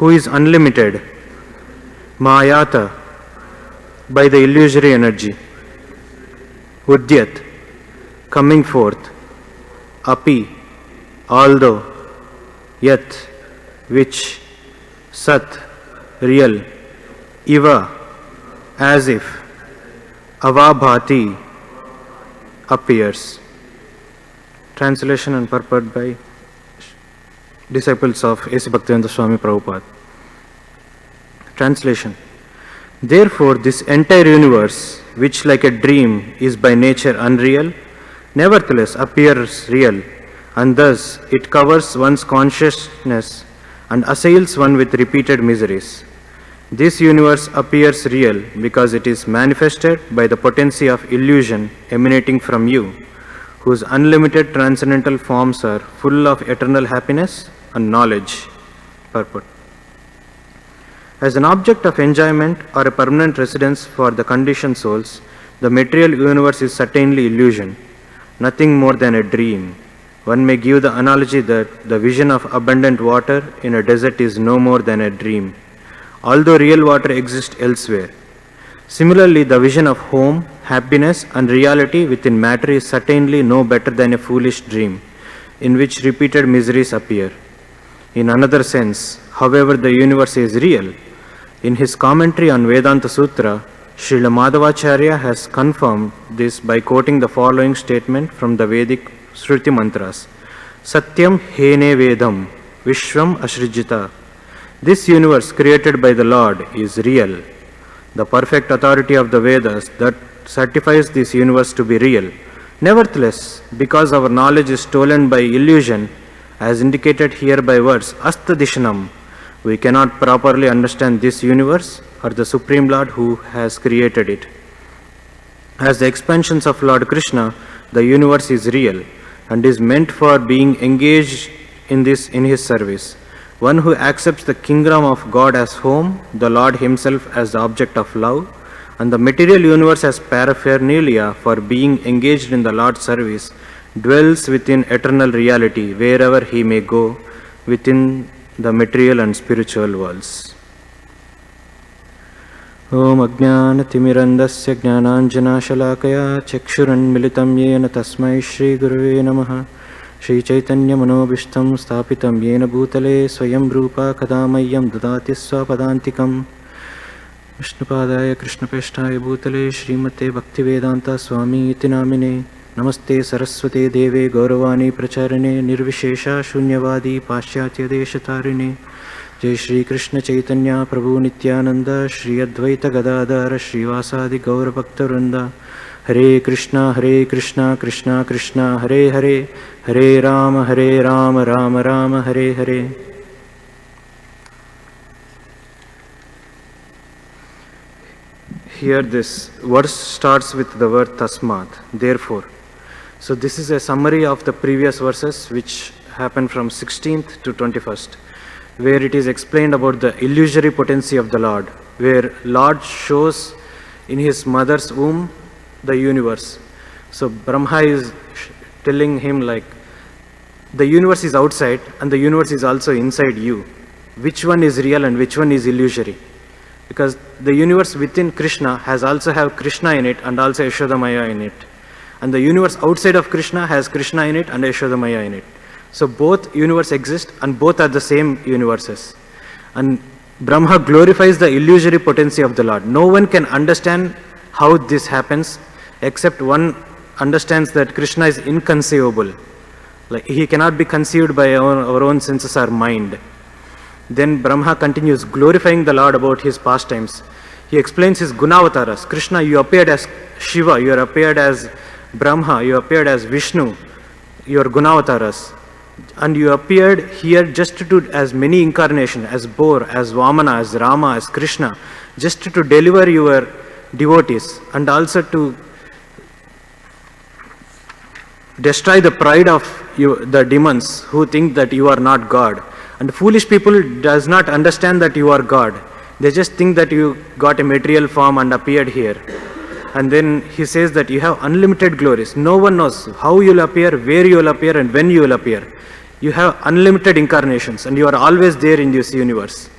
who is unlimited, Mayata, by the illusory energy, Udyat, coming forth, Api, although, Yat, which, Sat, real, Iva, as if, Avabhati, appears. Translation and purport by disciples of A.C. Bhaktivedanta Swami Prabhupada. Translation. Therefore, this entire universe, which like a dream is by nature unreal, nevertheless appears real, and thus it covers one's consciousness and assails one with repeated miseries. This universe appears real because it is manifested by the potency of illusion emanating from you, whose unlimited transcendental forms are full of eternal happiness and knowledge. Purport. As an object of enjoyment or a permanent residence for the conditioned souls, the material universe is certainly illusion, nothing more than a dream. One may give the analogy that the vision of abundant water in a desert is no more than a dream, although real water exists elsewhere. Similarly, the vision of home, happiness, and reality within matter is certainly no better than a foolish dream, in which repeated miseries appear. In another sense, however, the universe is real. In his commentary on Vedanta Sutra, Srila Madhavacharya has confirmed this by quoting the following statement from the Vedic Shruti mantras: Satyam hene vedam, Vishwam asrijita. This universe created by the Lord is real. The perfect authority of the Vedas that certifies this universe to be real. Nevertheless, because our knowledge is stolen by illusion, as indicated here by words astadishanam, we cannot properly understand this universe or the Supreme Lord who has created it. As the expansions of Lord Krishna, the universe is real and is meant for being engaged in his service. One who accepts the kingdom of God as home, the Lord himself as the object of love, and the material universe as paraphernalia for being engaged in the Lord's service, dwells within eternal reality wherever he may go within the material and spiritual worlds. Om Ajnana-timirandasya Jnananjana-shalakaya Chakshuranmilitam Yena Tasmai Shri Gurave Namaha Shri Chaitanya Manobishtam Sthapitam Yena Bhutale Swayam Rupa Kadamayam Dadati Swapadantikam Vishnupadaya Krishnapeshtaya Bhutale Srimate Bhaktivedanta Swami Iti Namine Namaste Saraswate Deve Gauravani Pracharane Nirvishesha Shunyavadi Paschatya Deshatarine Jai Shri Krishna Chaitanya Prabhu Nityananda Shri Advaita Gadadhara Srivasadi Gaura Bhakta Vrinda Hare Krishna Krishna Krishna Hare Hare Hare Rama Rama Rama Hare Hare. Here this verse starts with the word tasmat, therefore. So this is a summary of the previous verses which happened from 16th to 21st, where it is explained about the illusory potency of the Lord, where Lord shows in his mother's womb the universe. So Brahma is telling him like, the universe is outside and the universe is also inside you. Which one is real and which one is illusory? Because the universe within Krishna has also have Krishna in it and also Yashodamaya in it. And the universe outside of Krishna has Krishna in it and Yashodamaya in it. So both universes exist and both are the same universes. And Brahma glorifies the illusory potency of the Lord. No one can understand how this happens except one understands that Krishna is inconceivable. Like he cannot be conceived by our own senses or mind. Then Brahma continues glorifying the Lord about his pastimes. He explains his gunavataras. Krishna, you appeared as Shiva, you appeared as Brahma, you appeared as Vishnu, your gunavataras. And you appeared here just to do as many incarnations, as Bor, as Vamana, as Rama, as Krishna, just to deliver your devotees and also to destroy the pride of the demons who think that you are not God. And foolish people does not understand that you are God. They just think that you got a material form and appeared here. And then he says that you have unlimited glories. No one knows how you will appear, where you will appear, and when you will appear. You have unlimited incarnations and you are always there in this universe.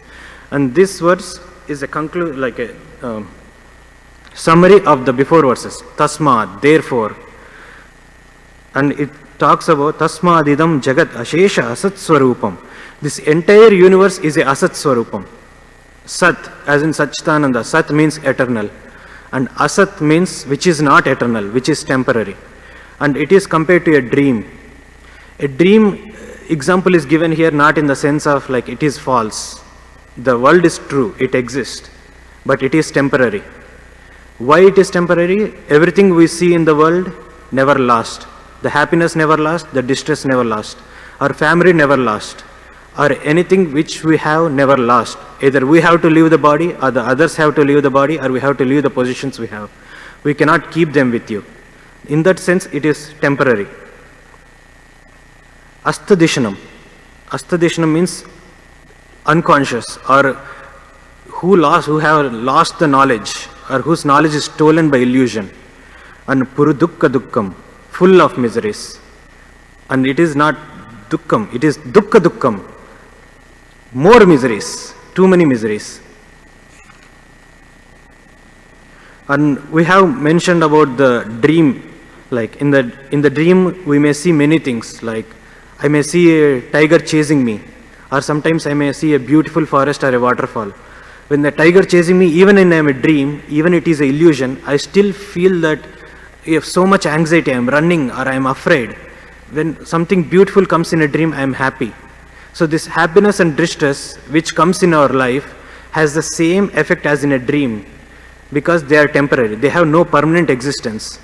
And this verse is a summary of the before verses. Tasmad, therefore. And it talks about Tasmadidam Jagat Ashesha Asat Swarupam. This entire universe is a Asat Swarupam. Sat, as in Satchitananda. Sat means eternal. And Asat means which is not eternal, which is temporary. And it is compared to a dream. A dream example is given here not in the sense of like it is false. The world is true, it exists, but it is temporary. Why it is temporary? Everything we see in the world never lasts. The happiness never lasts, the distress never lasts. Our family never lasts. Or anything which we have never lasts. Either we have to leave the body, or the others have to leave the body, or we have to leave the positions we have. We cannot keep them with you. In that sense, it is temporary. Astadishanam. Astadishanam means unconscious, or who have lost the knowledge, or whose knowledge is stolen by illusion. And purudukka dukkam, full of miseries. And it is not dukkam, it is dukka dukkam. More miseries, too many miseries. And we have mentioned about the dream. Like in the dream, we may see many things. Like I may see a tiger chasing me, or sometimes I may see a beautiful forest or a waterfall. When the tiger chasing me, even in a dream, even it is an illusion, I still feel that if so much anxiety, I am running or I am afraid. When something beautiful comes in a dream, I am happy. So this happiness and distress which comes in our life has the same effect as in a dream, because they are temporary. They have no permanent existence.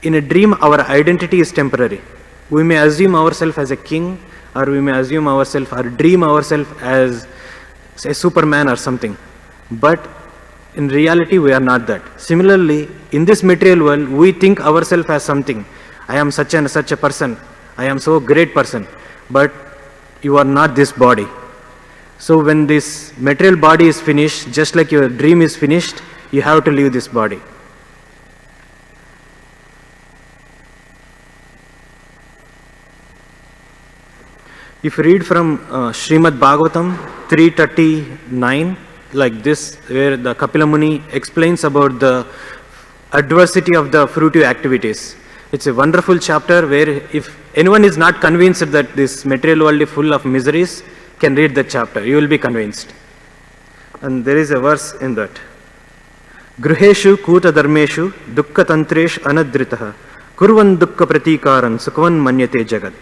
In a dream, our identity is temporary. We may assume ourselves as a king, or we may assume ourselves or dream ourselves as a Superman or something. But in reality, we are not that. Similarly, in this material world, we think ourselves as something. I am such and such a person. I am so great person. But you are not this body. So when this material body is finished, just like your dream is finished, you have to leave this body. If you read from Srimad Bhagavatam 339, like this, where the Kapila Muni explains about the adversity of the fruitive activities. It's a wonderful chapter where if anyone is not convinced that this material world is full of miseries, can read the chapter. You will be convinced. And there is a verse in that. Gruheshu kuta dharmeshu dukkha tantresh anadritaha kurvan dukkha pratikaran sukvan manyate jagat.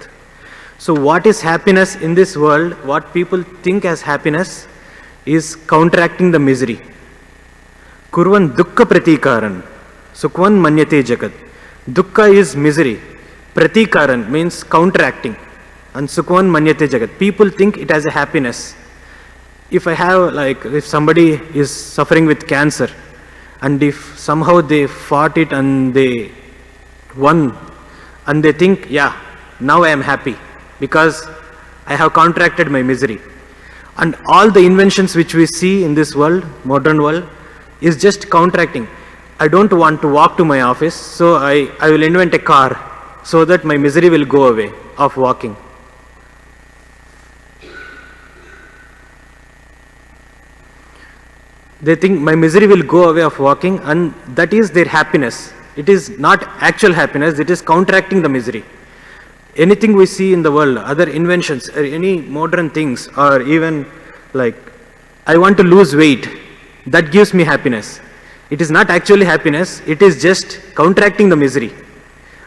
So what is happiness in this world? What people think as happiness is counteracting the misery. Kurvan dukkha pratikaran sukvan manyate jagat. Dukkha is misery. Pratikaran means counteracting. And sukvan manyate jagat. People think it as a happiness. If if somebody is suffering with cancer, and if somehow they fought it and they won, and they think, yeah, now I am happy because I have counteracted my misery. And all the inventions which we see in this world, modern world, is just counteracting. I don't want to walk to my office, so I will invent a car so that my misery will go away of walking. They think my misery will go away of walking, and that is their happiness. It is not actual happiness, it is counteracting the misery. Anything we see in the world, other inventions, or any modern things, or even like, I want to lose weight, that gives me happiness. It is not actually happiness, it is just counteracting the misery.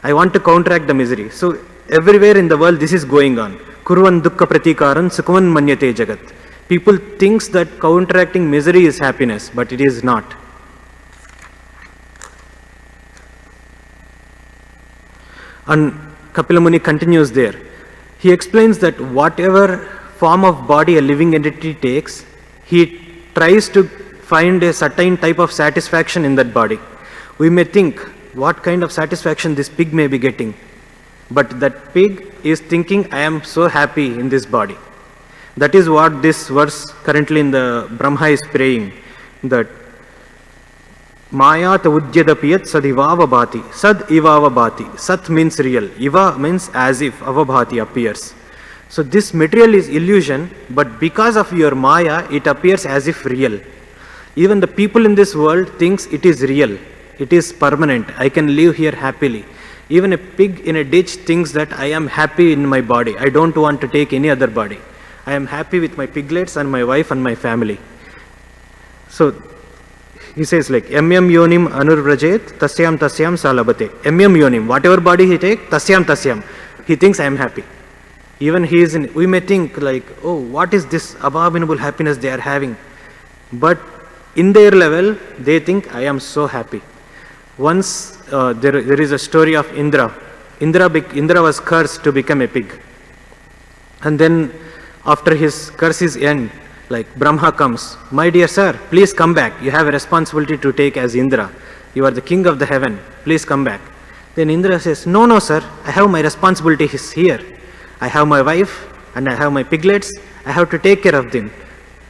I want to counteract the misery. So everywhere in the world this is going on. Kurvan dukkha pratikaran sukvan manyate jagat. People think that counteracting misery is happiness, but it is not. And Kapila Muni continues there. He explains that whatever form of body a living entity takes, he tries to find a certain type of satisfaction in that body. We may think, what kind of satisfaction this pig may be getting? But that pig is thinking, I am so happy in this body. That is what this verse currently in the Brahma is praying, that Maya tavudyadapiyat sad ivava bhati. Sat means real. Iva means as if, avabhati appears. So this material is illusion, but because of your Maya, it appears as if real. Even the people in this world thinks it is real. It is permanent. I can live here happily. Even a pig in a ditch thinks that I am happy in my body. I don't want to take any other body. I am happy with my piglets and my wife and my family. So he says like, yonim anurvrajet tasyam salabate. Yonim, whatever body he take, tasyam. He thinks I am happy. Even he is in, we may think like, oh, what is this abominable happiness they are having? But in their level, they think I am so happy. Once there is a story of Indra. Indra was cursed to become a pig. And then after his curses end, like Brahma comes, my dear sir, please come back. You have a responsibility to take as Indra. You are the king of the heaven. Please come back. Then Indra says, no sir, I have my responsibilities here. I have my wife and I have my piglets. I have to take care of them.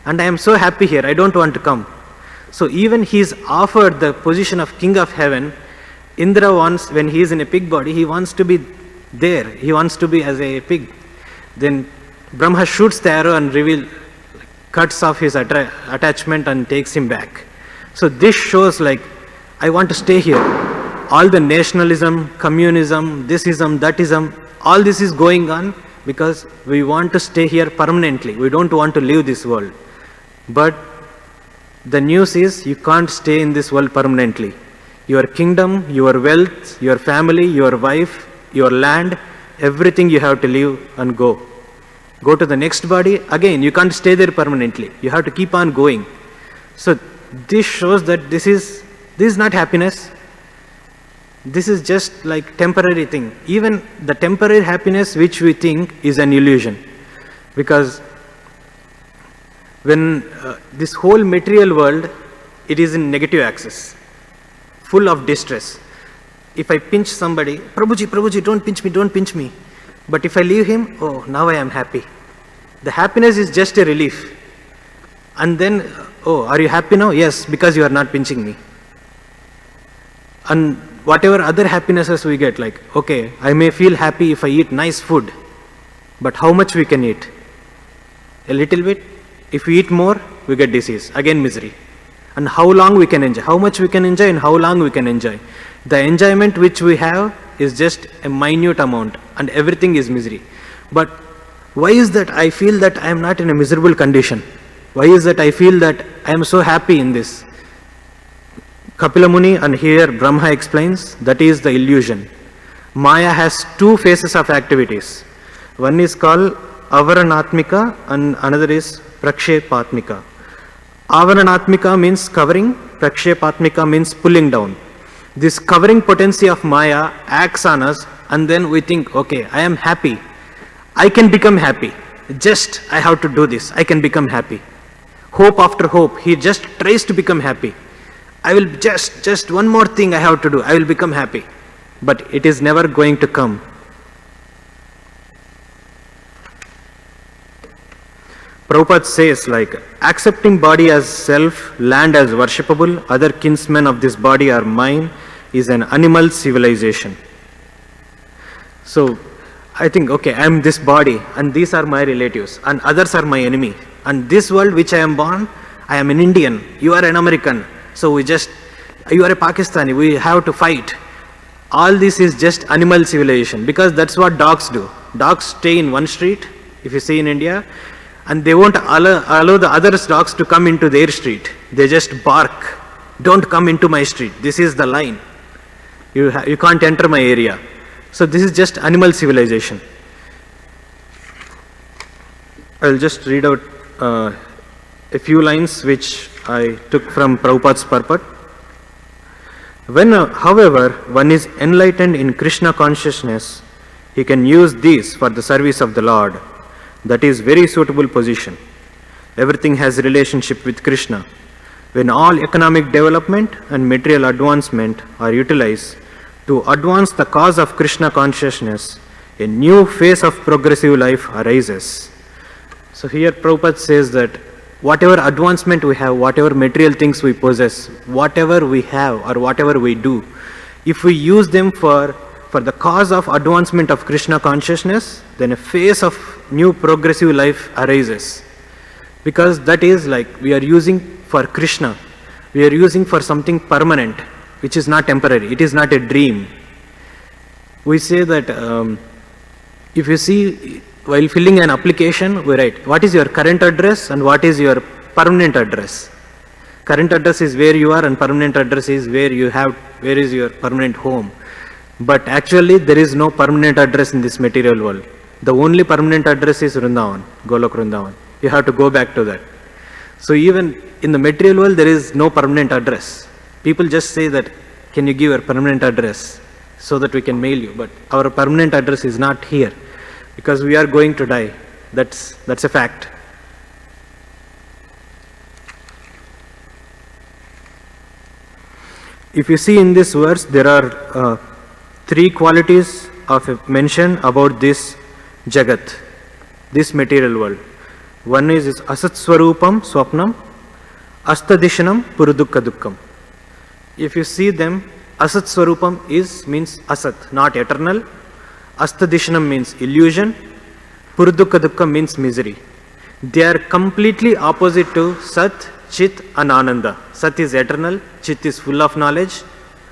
And I am so happy here. I don't want to come. So even he is offered the position of king of heaven. Indra wants, when he is in a pig body, he wants to be there. He wants to be as a pig. Then Brahma shoots the arrow and cuts off his attachment and takes him back. So this shows like, I want to stay here. All the nationalism, communism, thisism, thatism, all this is going on because we want to stay here permanently. We don't want to leave this world. But the news is you can't stay in this world permanently. Your kingdom, your wealth, your family, your wife, your land, everything you have to leave and go. Go to the next body. Again, you can't stay there permanently. You have to keep on going. So this shows that this is not happiness. This is just like temporary thing. Even the temporary happiness which we think is an illusion. Because when this whole material world, it is in negative axis, full of distress. If I pinch somebody, Prabhuji, don't pinch me. But if I leave him, oh, now I am happy. The happiness is just a relief. And then, oh, are you happy now? Yes, because you are not pinching me. And whatever other happinesses we get, like, okay, I may feel happy if I eat nice food. But how much we can eat? A little bit. If we eat more, we get disease. Again, misery. And how long we can enjoy? How much we can enjoy and how long we can enjoy? The enjoyment which we have is just a minute amount and everything is misery. But why is that I feel that I am not in a miserable condition? Why is that I feel that I am so happy in this? Kapila Muni, and here Brahma explains, that is the illusion. Maya has two phases of activities. One is called Avaranatmika and another is Prakshepatmika. Avaranatmika means covering, Prakshepatmika means pulling down. This covering potency of Maya acts on us and then we think, okay, I am happy. I can become happy. Just I have to do this. I can become happy. Hope after hope. He just tries to become happy. I will just one more thing I have to do. I will become happy. But it is never going to come. Prabhupada says like, accepting body as self, land as worshipable, other kinsmen of this body are mine, is an animal civilization. So, I think, okay, I am this body and these are my relatives and others are my enemy. And this world which I am born, I am an Indian, you are an American. So you are a Pakistani, we have to fight. All this is just animal civilization because that's what dogs do. Dogs stay in one street, if you see in India, and they won't allow the other dogs to come into their street. They just bark, don't come into my street, this is the line. You can't enter my area. So this is just animal civilization. I'll just read out a few lines which I took from Prabhupada's purport. When, however, one is enlightened in Krishna consciousness, he can use these for the service of the Lord. That is very suitable position. Everything has relationship with Krishna. When all economic development and material advancement are utilized to advance the cause of Krishna consciousness, a new phase of progressive life arises. So here Prabhupada says that whatever advancement we have, whatever material things we possess, whatever we have or whatever we do, if we use them for the cause of advancement of Krishna consciousness, then a phase of new progressive life arises. Because that is like we are using for Krishna, we are using for something permanent, which is not temporary, it is not a dream. We say that if you see, while filling an application, we write what is your current address and what is your permanent address. Current address is where you are and permanent address is where is your permanent home. But actually there is no permanent address in this material world. The only permanent address is Vrindavan, Golok Vrindavan. You have to go back to that. So even in the material world there is no permanent address. People just say that, can you give your permanent address so that we can mail you? But our permanent address is not here because we are going to die. That's a fact. If you see in this verse, there are three qualities of mention about this Jagat, this material world. One is Asat Swarupam Swapnam, Astadishanam Purudukka Dukkam. If you see them, Asat Swarupam means Asat, not eternal. Astadishanam means illusion. Purudukka Dukkam means misery. They are completely opposite to Sat, Chit and Ananda. Sat is eternal, Chit is full of knowledge,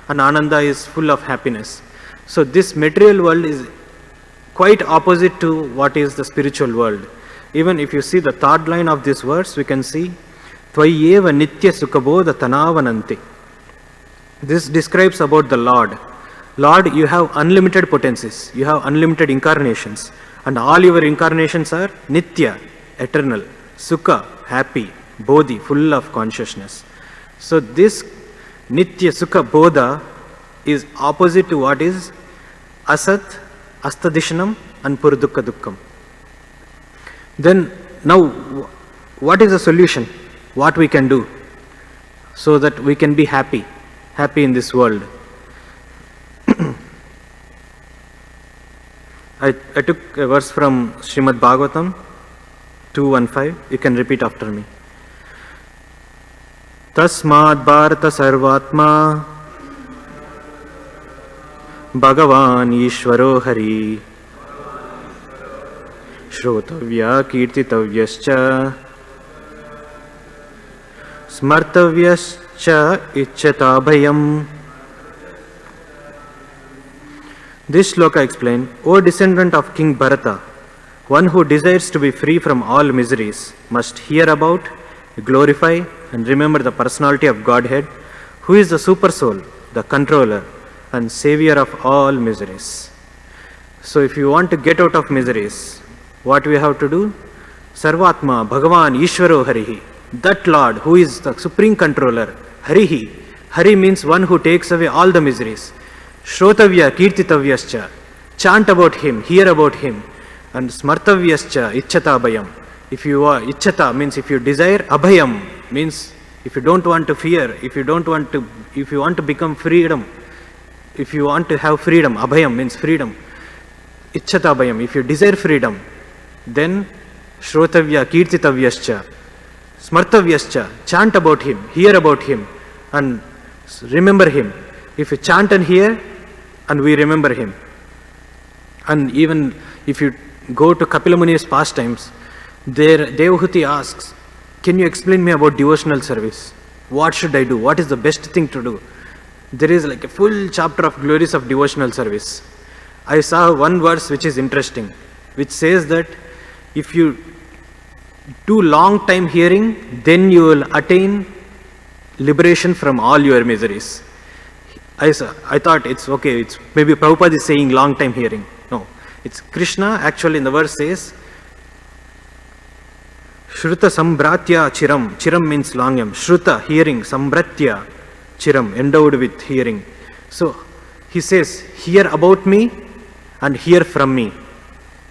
and Ananda is full of happiness. So this material world is quite opposite to what is the spiritual world. Even if you see the third line of this verse, we can see Tvayeva Nitya Sukhabodha Tanavananti. This describes about the Lord. Lord, you have unlimited potencies, you have unlimited incarnations, and all your incarnations are Nitya, eternal, Sukha, happy, Bodhi, full of consciousness. So this Nitya Sukha Bodha is opposite to what is Asat, Astadishanam and Purudukka Dukkam. Then now what is the solution? What we can do so that we can be happy in this world? I took a verse from Srimad Bhagavatam 2:15. You can repeat after me. Tasmad Bharata Sarvatma Bhagavan Ishvaro Hari Shrotavya Kirtitavyascha Smartavyascha Icchatabhayam. This shloka explains, O descendant of King Bharata, one who desires to be free from all miseries must hear about, glorify and remember the personality of Godhead, who is the super soul, the controller and savior of all miseries. So if you want to get out of miseries, what we have to do? Sarvatma Bhagavan Ishvaro Harihi. That Lord who is the supreme controller, Harihi. Hari means one who takes away all the miseries. Shrotavya Kirtitavyascha. Chant about him, hear about him. And Smartavyascha Icchatabhayam. If you are Icchata means if you desire, Abhayam means if you don't want to fear, if you want to become freedom, if you want to have freedom, Abhayam means freedom. Icchatabhayam, if you desire freedom, then Shrotavya Kirtitavyascha, Smartavyascha, chant about him, hear about him and remember him. If you chant and hear and we remember him. And even if you go to Kapila Muni's pastimes, there Devahuti asks, can you explain me about devotional service? What should I do? What is the best thing to do? There is like a full chapter of glories of devotional service. I saw one verse which is interesting, which says that if you do long time hearing, then you will attain liberation from all your miseries. I thought it's okay, it's maybe Prabhupada is saying long time hearing. No, it's Krishna actually in the verse says, Shruta Sambratya Chiram. Chiram means longam. Shruta, hearing. Sambratya Chiram, endowed with hearing. So he says, hear about me and hear from me.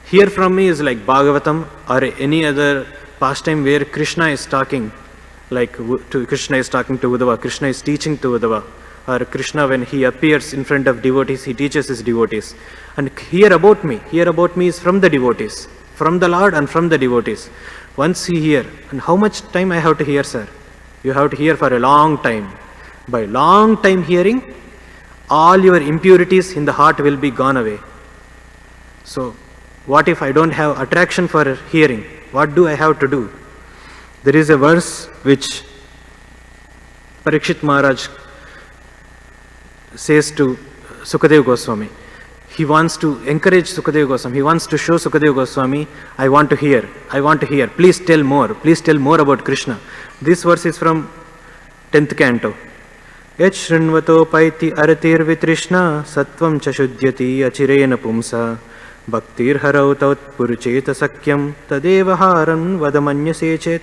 Hear from me is like Bhagavatam or any other pastime where Krishna is talking, like Krishna is talking to Uddhava, Krishna is teaching to Uddhava, or Krishna when he appears in front of devotees, he teaches his devotees. And hear about me is from the devotees, from the Lord and from the devotees. Once he hear, and how much time I have to hear, sir? You have to hear for a long time. By long time hearing, all your impurities in the heart will be gone away. So what if I don't have attraction for hearing? What do I have to do? There is a verse which Parikshit Maharaj says to Sukadeva Goswami. He wants to encourage Sukadeva Goswami. He wants to show Sukadeva Goswami, I want to hear. Please tell more. Please tell more about Krishna. This verse is from 10th canto. Yach shrinvato paiti aratir vitrishna satvam cha shudyati achirena pumsa bhaktir harau taut purucheta sakyam tadeva haran vadamanyase chet.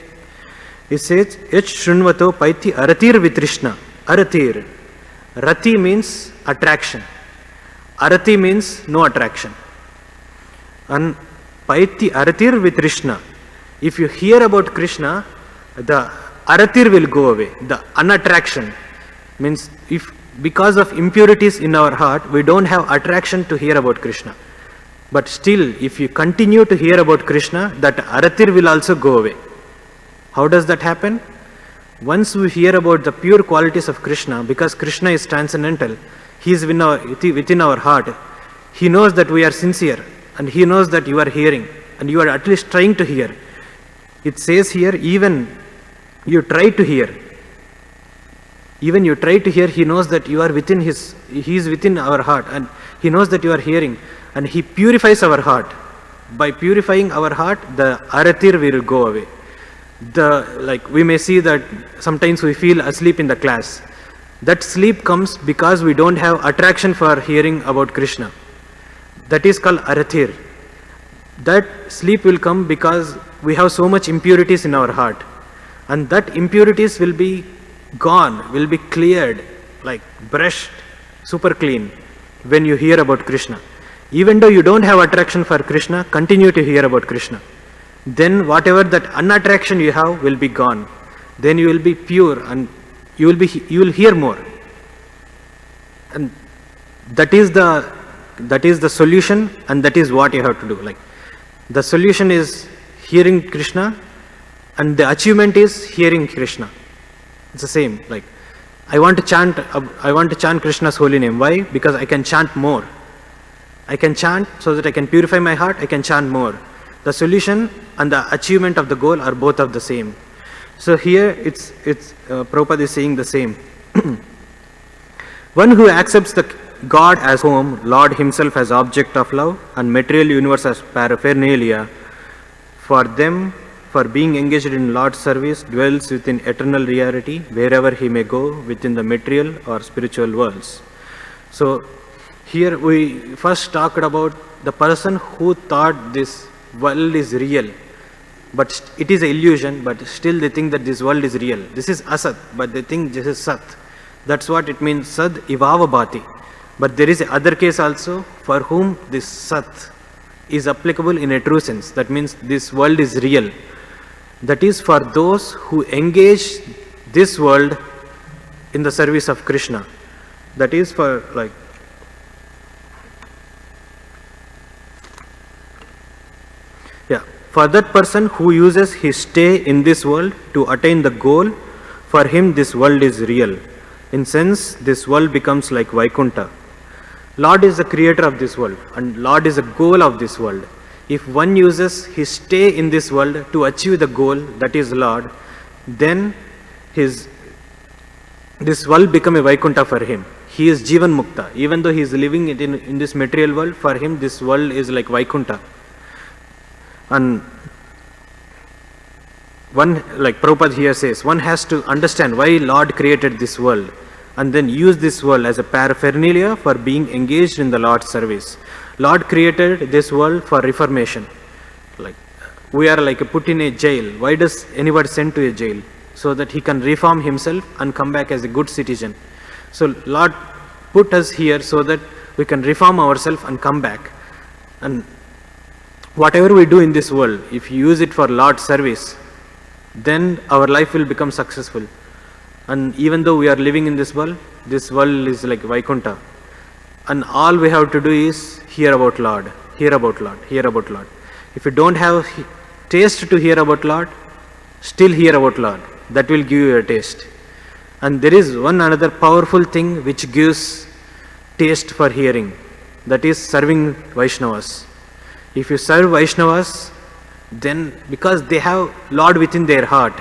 It says, Yach shrinvato paiti aratir vitrishna. Aratir. Rati means attraction. Arati means no attraction. And paiti aratir vitrishna. If you hear about Krishna, the aratir will go away. The unattraction means if because of impurities in our heart, we don't have attraction to hear about Krishna. But still, if you continue to hear about Krishna, that aratir will also go away. How does that happen? Once we hear about the pure qualities of Krishna, because Krishna is transcendental, He is within our heart. He knows that we are sincere, and He knows that you are hearing, and you are at least trying to hear. It says here, even you try to hear. Even you try to hear, He knows that you are within He is within our heart, and He knows that you are hearing, and He purifies our heart. By purifying our heart, the aratir will go away. We may see that sometimes we feel asleep in the class. That sleep comes because we don't have attraction for hearing about Krishna. That is called aratir. That sleep will come because we have so much impurities in our heart. And that impurities will be gone, will be cleared, like brushed, super clean, when you hear about Krishna. Even though you don't have attraction for Krishna, continue to hear about Krishna. Then whatever that unattraction you have will be gone. Then you will be pure and you will hear more. And that is the solution, and that is what you have to do. Like the solution is hearing Krishna, and the achievement is hearing Krishna. It's the same. Like I want to chant Krishna's holy name. Why? Because I can chant more. I can chant so that I can purify my heart. I can chant more. The solution and the achievement of the goal are both of the same. So here Prabhupada is saying the same. One who accepts the God as home, Lord Himself as object of love, and material universe as paraphernalia, for them, for being engaged in Lord's service, dwells within eternal reality, wherever he may go within the material or spiritual worlds. So here we first talked about the person who thought this world is real. But it is an illusion, but still they think that this world is real. This is asat, but they think this is sat. That's what it means, sad ivava bhati. But there is another case also for whom this sat is applicable in a true sense. That means this world is real. That is for those who engage this world in the service of Krishna. That is for for that person who uses his stay in this world to attain the goal, for him this world is real. In sense, this world becomes like Vaikuntha. Lord is the creator of this world, and Lord is the goal of this world. If one uses his stay in this world to achieve the goal, that is Lord, then this world become a Vaikuntha for him. He is Jivan Mukta. Even though he is living in this material world, for him this world is like Vaikuntha. And one, like Prabhupada here says, one has to understand why Lord created this world and then use this world as a paraphernalia for being engaged in the Lord's service. Lord created this world for reformation. Like we are like put in a jail. Why does anyone sent to a jail? So that he can reform himself and come back as a good citizen. So Lord put us here so that we can reform ourselves and come back. And whatever we do in this world, if you use it for Lord's service, then our life will become successful. And even though we are living in this world is like Vaikuntha. And all we have to do is hear about Lord, hear about Lord, hear about Lord. If you don't have taste to hear about Lord, still hear about Lord. That will give you a taste. And there is one another powerful thing which gives taste for hearing. That is serving Vaishnavas. If you serve Vaishnavas, then because they have Lord within their heart,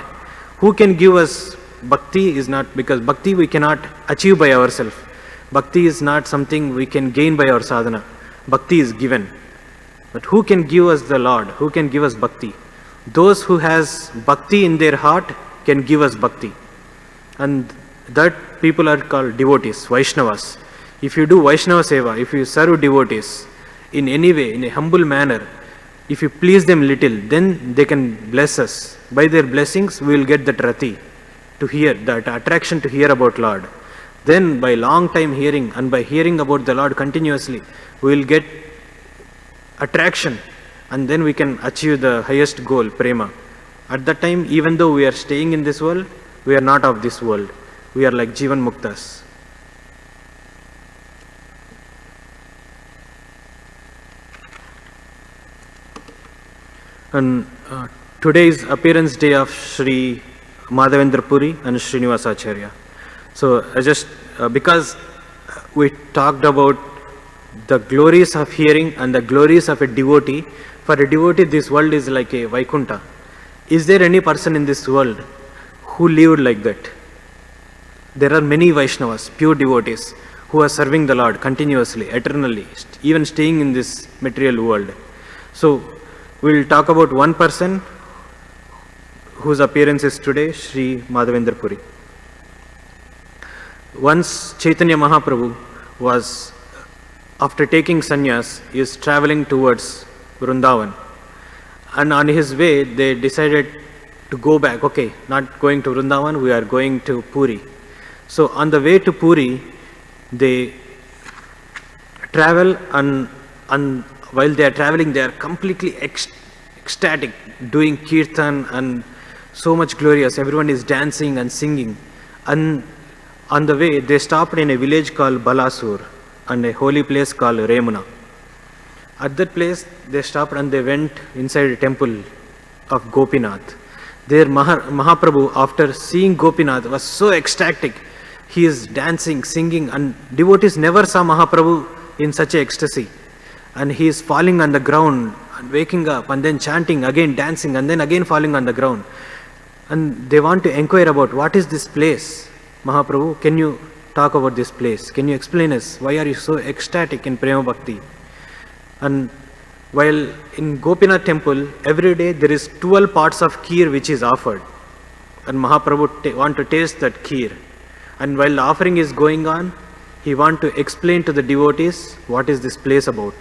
who can give us bhakti is not, because bhakti we cannot achieve by ourselves. Bhakti is not something we can gain by our sadhana. Bhakti is given. But who can give us the Lord? Who can give us bhakti? Those who has bhakti in their heart can give us bhakti. And that people are called devotees, Vaishnavas. If you do Vaishnava seva, if you serve devotees in any way, in a humble manner, if you please them little, then they can bless us. By their blessings, we will get that rati, to hear, that attraction to hear about Lord. Then by long time hearing, and by hearing about the Lord continuously, we will get attraction, and then we can achieve the highest goal, prema. At that time, even though we are staying in this world, we are not of this world. We are like Jivan Muktas. And today is appearance day of Sri Madhavendra Puri and Srinivasa Acharya. So I just, because we talked about the glories of hearing and the glories of a devotee, for a devotee this world is like a Vaikunta. Is there any person in this world who lived like that? There are many Vaishnavas, pure devotees, who are serving the Lord continuously, eternally, even staying in this material world. So we will talk about one person whose appearance is today, Sri Madhavendra Puri. Once Chaitanya Mahaprabhu was, after taking sannyas, is traveling towards Vrindavan. And on his way, they decided to go back. Okay, not going to Vrindavan, we are going to Puri. So on the way to Puri, they travel, and while they are traveling, they are completely ecstatic, doing kirtan and so much glorious. Everyone is dancing and singing. And on the way, they stopped in a village called Balasur and a holy place called Remuna. At that place, they stopped and they went inside a temple of Gopinath. There Mahaprabhu, after seeing Gopinath, was so ecstatic. He is dancing, singing, and devotees never saw Mahaprabhu in such a ecstasy. And he is falling on the ground and waking up and then chanting, again dancing, and then again falling on the ground. And they want to inquire about, what is this place? Mahaprabhu, can you talk about this place? Can you explain us? Why are you so ecstatic in Prema Bhakti? And while in Gopinath temple, every day there is 12 parts of kheer which is offered. And Mahaprabhu want to taste that kheer. And while the offering is going on, he want to explain to the devotees what is this place about.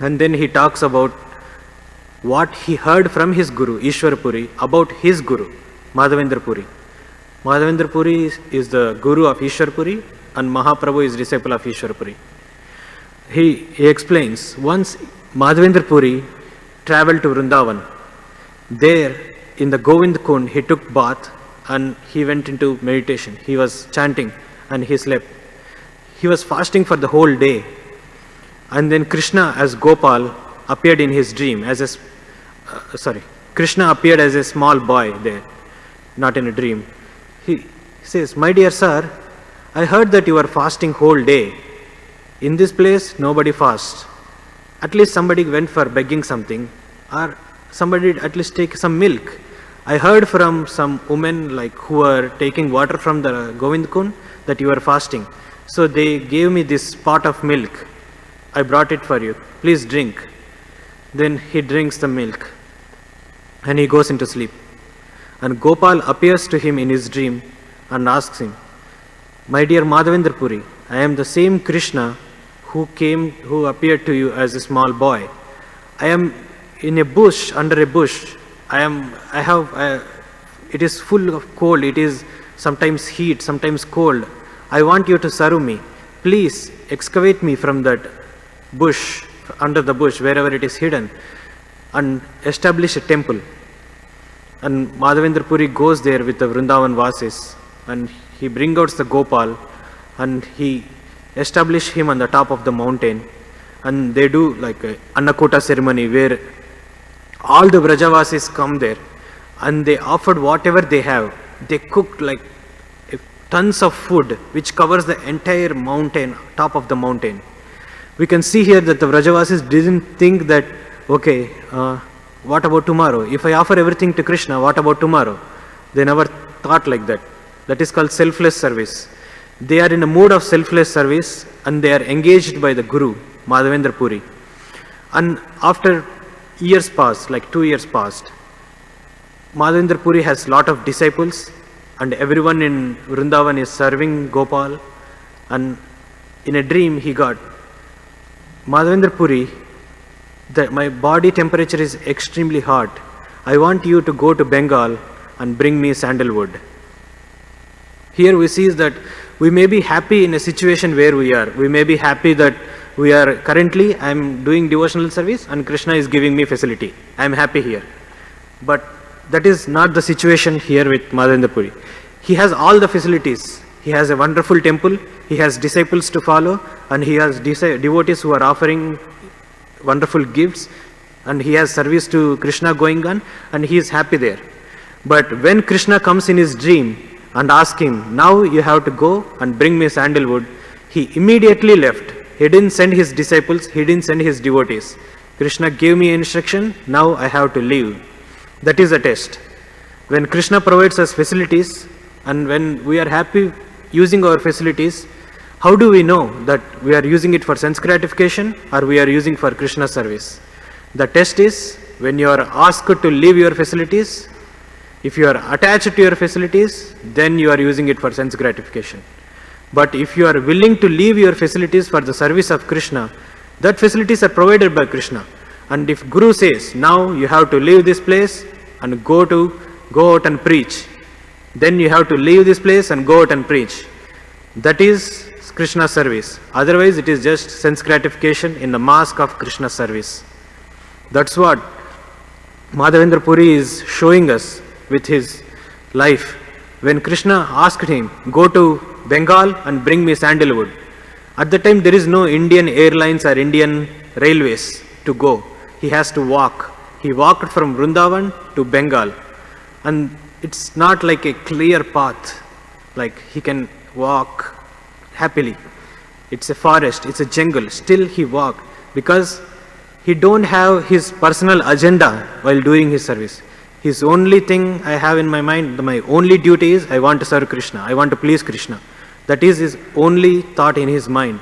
And then he talks about what he heard from his Guru, Ishwar Puri, about his Guru, Madhavendra Puri. Madhavendra Puri is the Guru of Ishwar Puri, and Mahaprabhu is disciple of Ishwar Puri. He explains, once Madhavendra Puri traveled to Vrindavan. There in the Govind Kund, he took bath and he went into meditation. He was chanting and he slept. He was fasting for the whole day. And then Krishna as Gopal appeared in his dream as a, Krishna appeared as a small boy there, not in a dream. He says, "My dear sir, I heard that you are fasting whole day. In this place, nobody fasts. At least somebody went for begging something, or somebody at least take some milk. I heard from some women like who are taking water from the Govind Kund that you are fasting. So they gave me this pot of milk. I brought it for you. Please drink." Then he drinks the milk and he goes into sleep. And Gopal appears to him in his dream and asks him, "My dear Madhavendra Puri, I am the same Krishna who appeared to you as a small boy. I am in a bush, under a bush. It is full of cold. It is sometimes heat, sometimes cold. I want you to serve me. Please excavate me from that bush, under the bush, wherever it is hidden, and establish a temple." And Madhavendra Puri goes there with the Vrindavan Vasis, and he brings out the Gopal, and he establishes him on the top of the mountain, and they do like a Annakota ceremony where all the Vrajavasis come there, and they offered whatever they have. They cooked like tons of food which covers the entire mountain, top of the mountain. We can see here that the Vrajavasis didn't think that, okay, what about tomorrow? If I offer everything to Krishna, what about tomorrow? They never thought like that. That is called selfless service. They are in a mood of selfless service and they are engaged by the Guru, Madhavendra Puri. And after years passed, like 2 years passed, Madhavendra Puri has lot of disciples and everyone in Vrindavan is serving Gopal. And in a dream he got, Madhavendra Puri, my body temperature is extremely hot. I want you to go to Bengal and bring me sandalwood. Here we see that we may be happy in a situation where we are. We may be happy that we are currently, I am doing devotional service and Krishna is giving me facility. I am happy here. But that is not the situation here with Madhavendra Puri. He has all the facilities. He has a wonderful temple. He has disciples to follow and he has devotees who are offering wonderful gifts and he has service to Krishna going on and he is happy there. But when Krishna comes in his dream and asks him, now you have to go and bring me sandalwood, he immediately left. He didn't send his disciples, he didn't send his devotees. Krishna gave me instruction, now I have to leave. That is a test. When Krishna provides us facilities and when we are happy using our facilities, how do we know that we are using it for sense gratification or we are using for Krishna service? The test is when you are asked to leave your facilities, if you are attached to your facilities, then you are using it for sense gratification. But if you are willing to leave your facilities for the service of Krishna, that facilities are provided by Krishna. And if Guru says, now you have to leave this place and go out and preach, then you have to leave this place and go out and preach. That is Krishna service. Otherwise it is just sense gratification in the mask of Krishna service. That's what Madhavendra Puri is showing us with his life. When Krishna asked him, go to Bengal and bring me sandalwood. At the time there is no Indian Airlines or Indian Railways to go. He has to walk. He walked from Vrindavan to Bengal. And it's not like a clear path, like he can walk happily. It's a forest, it's a jungle. Still he walked because he don't have his personal agenda while doing his service. His only thing I have in my mind, my only duty is I want to serve Krishna. I want to please Krishna. That is his only thought in his mind.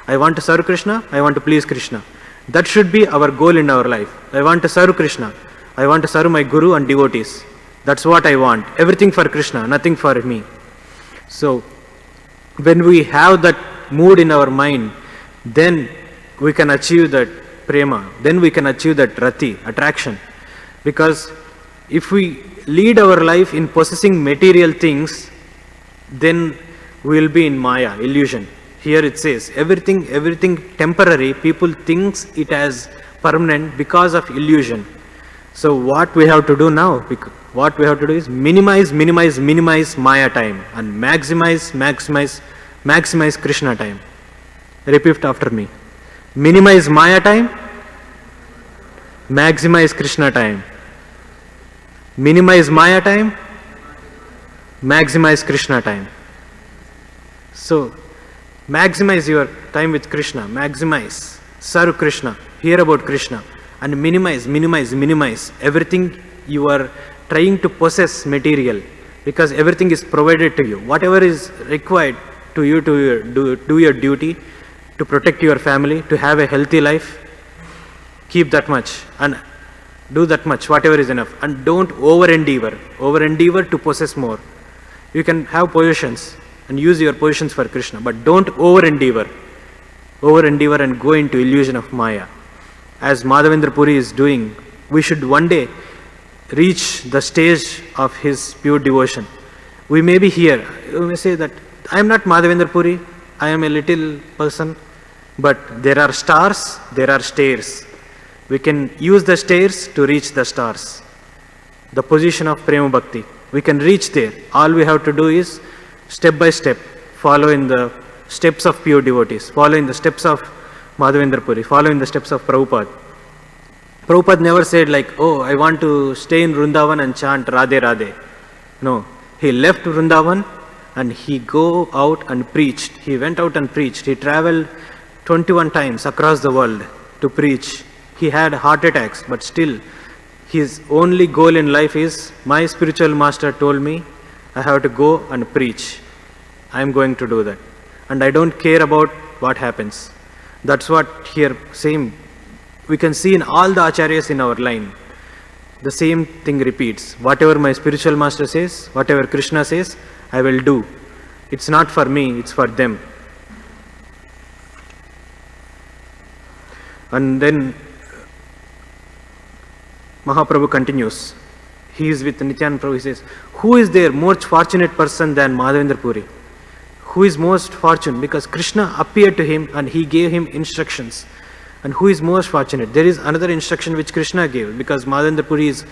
I want to serve Krishna. I want to please Krishna. That should be our goal in our life. I want to serve Krishna. I want to serve my Guru and devotees. That's what I want. Everything for Krishna, nothing for me. So, when we have that mood in our mind, then we can achieve that prema. Then we can achieve that rati, attraction. Because if we lead our life in possessing material things, then we will be in maya, illusion. Here it says, everything temporary, people thinks it as permanent because of illusion. So what we have to do now, what we have to do is minimize maya time and maximize Krishna time. Repeat after me. Minimize maya time, maximize Krishna time. Minimize maya time, maximize Krishna time. So, maximize your time with Krishna, maximize, serve Krishna, hear about Krishna, and minimize everything you are trying to possess material, because everything is provided to you. Whatever is required to you to do your duty, to protect your family, to have a healthy life, keep that much and do that much, whatever is enough. And don't over-endeavor to possess more. You can have possessions and use your possessions for Krishna, but don't over-endeavor and go into illusion of Maya. As Madhavendra Puri is doing, we should one day reach the stage of his pure devotion. We may be here, you may say that, I am not Madhavendra Puri, I am a little person, but there are stars, there are stairs. We can use the stairs to reach the stars. The position of Prema Bhakti. We can reach there. All we have to do is step by step, follow in the steps of pure devotees, follow in the steps of Madhavendra Puri, follow in the steps of Prabhupada. Prabhupada never said like, oh, I want to stay in Vrindavan and chant Radhe Radhe. No, he left Vrindavan and he go out and preached. He went out and preached. He traveled 21 times across the world to preach. He had heart attacks, but still, his only goal in life is, my spiritual master told me, I have to go and preach. I am going to do that. And I don't care about what happens. That's what here same we can see in all the acharyas in our line. The same thing repeats. Whatever my spiritual master says, whatever Krishna says, I will do. It's not for me, it's for them. And then Mahaprabhu continues. He is with Nityananda Prabhu. He says, who is there more fortunate person than Madhavendra Puri? Who is most fortunate? Because Krishna appeared to him and he gave him instructions. And who is most fortunate? There is another instruction which Krishna gave, because Madhavendra Puri is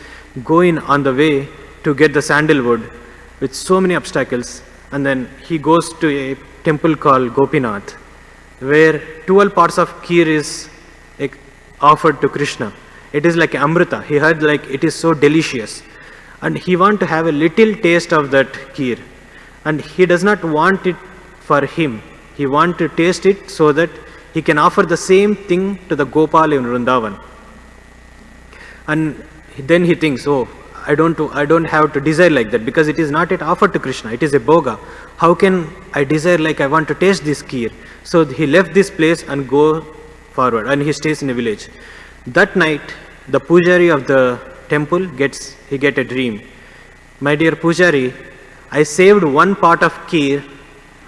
going on the way to get the sandalwood with so many obstacles, and then he goes to a temple called Gopinath, where 12 parts of kheer is offered to Krishna. It is like amrita. He heard like it is so delicious, and he want to have a little taste of that kheer, and he does not want it for him. He want to taste it so that he can offer the same thing to the Gopal in Vrindavan. And then he thinks, oh, I don't have to desire like that, because it is not yet offered to Krishna. It is a bhoga. How can I desire like I want to taste this kheer? So he left this place and go forward, and he stays in a village. That night, the pujari of the temple gets a dream. My dear pujari, I saved one part of kheer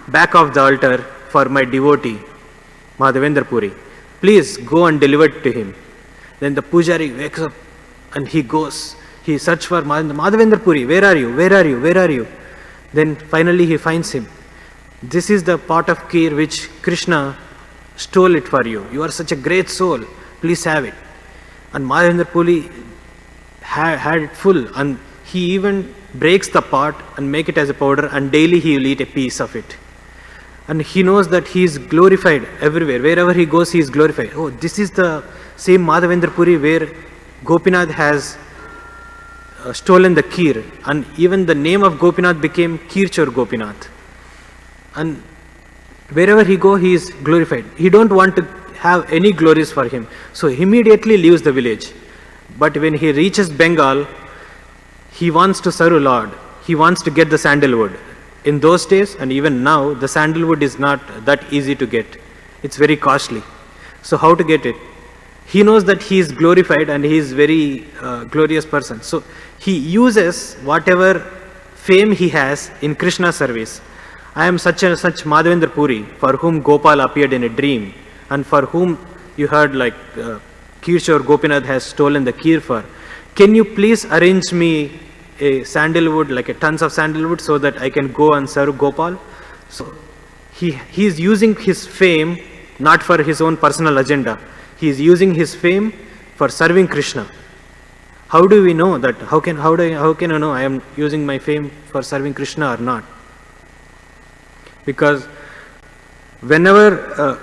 back of the altar for my devotee, Madhavendra Puri. Please go and deliver it to him. Then the pujari wakes up and he goes. He searches for Madhavendra Puri. Where are you? Where are you? Where are you? Then finally he finds him. This is the pot of kheer which Krishna stole it for you. You are such a great soul. Please have it. And Madhavendra Puri had it full, and he even breaks the pot and make it as a powder, and daily he will eat a piece of it. And he knows that he is glorified everywhere. Wherever he goes, he is glorified. Oh, this is the same Madhavendra Puri where Gopinath has stolen the kheer, and even the name of Gopinath became Kheerchor Gopinath. And wherever he go, he is glorified. He don't want to have any glories for him, so he immediately leaves the village. But when he reaches Bengal, he wants to serve Lord. He wants to get the sandalwood. In those days, and even now, the sandalwood is not that easy to get. It's very costly. So how to get it? He knows that he is glorified and he is very glorious person. So he uses whatever fame he has in Krishna service. I am such Madhavendra Puri, for whom Gopal appeared in a dream, and for whom you heard like Kheerchor Gopinath has stolen the kheer for. Can you please arrange me a sandalwood, like a tons of sandalwood, so that I can go and serve Gopal? So he is using his fame not for his own personal agenda. He is using his fame for serving Krishna. How do we know that? How can I know I am using my fame for serving Krishna or not? Because whenever